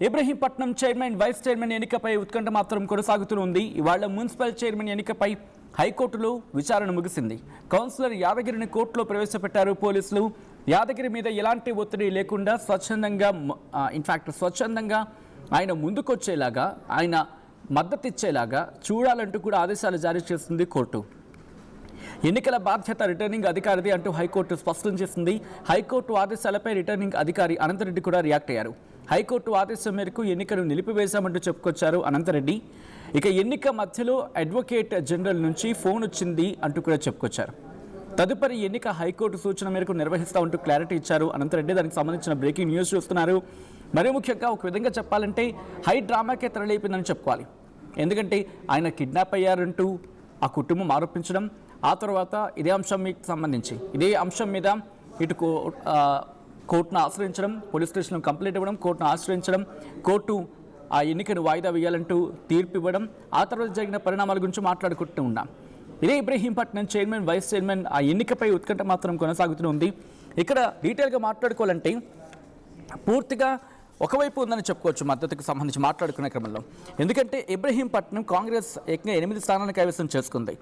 Ibrahimpatnam chairman vice chairman ఎన్నికపై ఉత్కంఠ మాత్రం కొనసాగుతూనే ఇవాళ మున్సిపల్ చైర్మన్ ఎన్నికపై హైకోర్టులో విచారణ ముగిసింది. కౌన్సిలర్ యాదగిరిని కోర్టులో ప్రవేశపెట్టారు పోలీసులు. యాదగిరి మీద ఎలాంటి ఒత్తిడి లేకుండా స్వచ్ఛందంగా ఆయన ముందుకొచ్చేలాగా, ఆయన మద్దతు ఇచ్చేలాగా చూడాలంటూ కూడా ఆదేశాలు జారీ చేస్తుంది కోర్టు. ఎన్నికల బాధ్యత రిటర్నింగ్ అధికారిది అంటూ హైకోర్టు స్పష్టం చేసింది. హైకోర్టు ఆదేశాలపై రిటర్నింగ్ అధికారి అనంతరెడ్డి కూడా రియాక్ట్ అయ్యారు. హైకోర్టు ఆదేశం మేరకు ఎన్నికను నిలిపివేశామంటూ చెప్పుకొచ్చారు అనంతరెడ్డి. ఇక ఎన్నిక మధ్యలో అడ్వకేట్ జనరల్ నుంచి ఫోన్ వచ్చింది అంటూ కూడా చెప్పుకొచ్చారు. తదుపరి ఎన్నిక హైకోర్టు సూచన మేరకు నిర్వహిస్తామంటూ క్లారిటీ ఇచ్చారు అనంతరెడ్డి. దానికి సంబంధించిన బ్రేకింగ్ న్యూస్ చూస్తున్నారు. మరీ ముఖ్యంగా ఒక విధంగా చెప్పాలంటే హై డ్రామాకే తెరలేపిందని చెప్పుకోవాలి. ఎందుకంటే ఆయన కిడ్నాప్ అయ్యారంటూ ఆ కుటుంబం ఆరోపించడం, ఆ తర్వాత ఇదే అంశం మీద ఇటు కోర్టును ఆశ్రయించడం, పోలీస్ స్టేషన్లో కంప్లైంట్ ఇవ్వడం, కోర్టును ఆశ్రయించడం, కోర్టు ఆ ఎన్నికను వాయిదా వేయాలంటూ తీర్పు ఇవ్వడం, ఆ తర్వాత జరిగిన పరిణామాల గురించి మాట్లాడుకుంటూ ఉన్నాం. ఇదే ఇబ్రహీంపట్నం చైర్మన్ వైస్ చైర్మన్ ఆ ఎన్నికపై ఉత్కంఠ మాత్రం కొనసాగుతూ ఉంది. ఇక్కడ డీటెయిల్గా మాట్లాడుకోవాలంటే పూర్తిగా ఒకవైపు ఉందని చెప్పుకోవచ్చు మద్దతుకు సంబంధించి మాట్లాడుకునే క్రమంలో. ఎందుకంటే ఇబ్రహీంపట్నం కాంగ్రెస్ ఏకంగా 8 స్థానాలను కైవసం చేసుకుంది.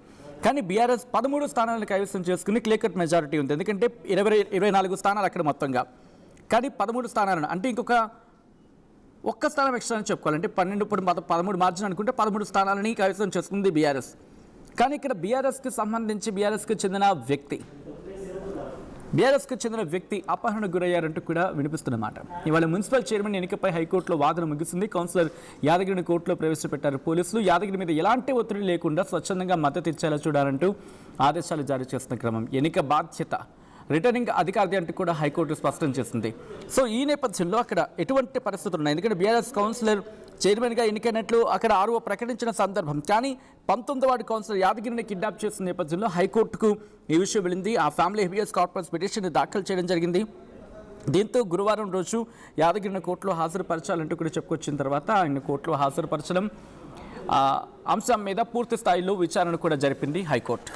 కానీ బీఆర్ఎస్ 13 స్థానాలను కైవసం చేసుకుని క్లియర్ కట్ మెజారిటీ ఉంది. ఎందుకంటే 24 స్థానాలు అక్కడ మొత్తంగా, కానీ 13 స్థానాలను అంటే ఇంకొక ఒక్క స్థానం ఎక్స్ట్రా అని చెప్పుకోవాలంటే 13 మార్జిన్ అనుకుంటే 13 స్థానాలని కైవసం చేసుకుంది బీఆర్ఎస్. కానీ ఇక్కడ బీఆర్ఎస్కి చెందిన వ్యక్తి అపహరణకు గురయ్యారంటూ కూడా వినిపిస్తున్నమాట. ఇవాళ మున్సిపల్ చైర్మన్ ఎన్నికపై హైకోర్టులో వాదన ముగిసింది. కౌన్సిలర్ యాదగిరిని కోర్టులో ప్రవేశపెట్టారు పోలీసులు. యాదగిరి మీద ఎలాంటి ఒత్తిడి లేకుండా స్వచ్ఛందంగా మద్దతు ఇచ్చేలా చూడాలంటూ ఆదేశాలు జారీ చేస్తున్న క్రమం. ఎన్నిక బాధ్యత రిటర్నింగ్ అధికారి అంటూ కూడా హైకోర్టు స్పష్టం చేసింది. సో ఈ నేపథ్యంలో అక్కడ ఎటువంటి పరిస్థితులు ఉన్నాయి? ఎందుకంటే బీఆర్ఎస్ కౌన్సిలర్ చైర్మన్గా ఎన్నికైనట్లు అక్కడ ఆర్ఓ ప్రకటించిన సందర్భం, కానీ 19వ వార్డు కౌన్సిలర్ యాదగిరిని కిడ్నాప్ చేసిన నేపథ్యంలో హైకోర్టుకు ఈ విషయం వెళ్ళింది. ఆ ఫ్యామిలీ హెబియస్ కార్పస్ పిటిషన్ దాఖలు చేయడం జరిగింది. దీంతో గురువారం రోజు యాదగిరిని కోర్టులో హాజరుపరచాలంటూ కూడా చెప్పుకొచ్చిన తర్వాత ఆయన కోర్టులో హాజరుపరచడం అంశం మీద పూర్తి స్థాయిలో విచారణ కూడా జరిపింది హైకోర్టు.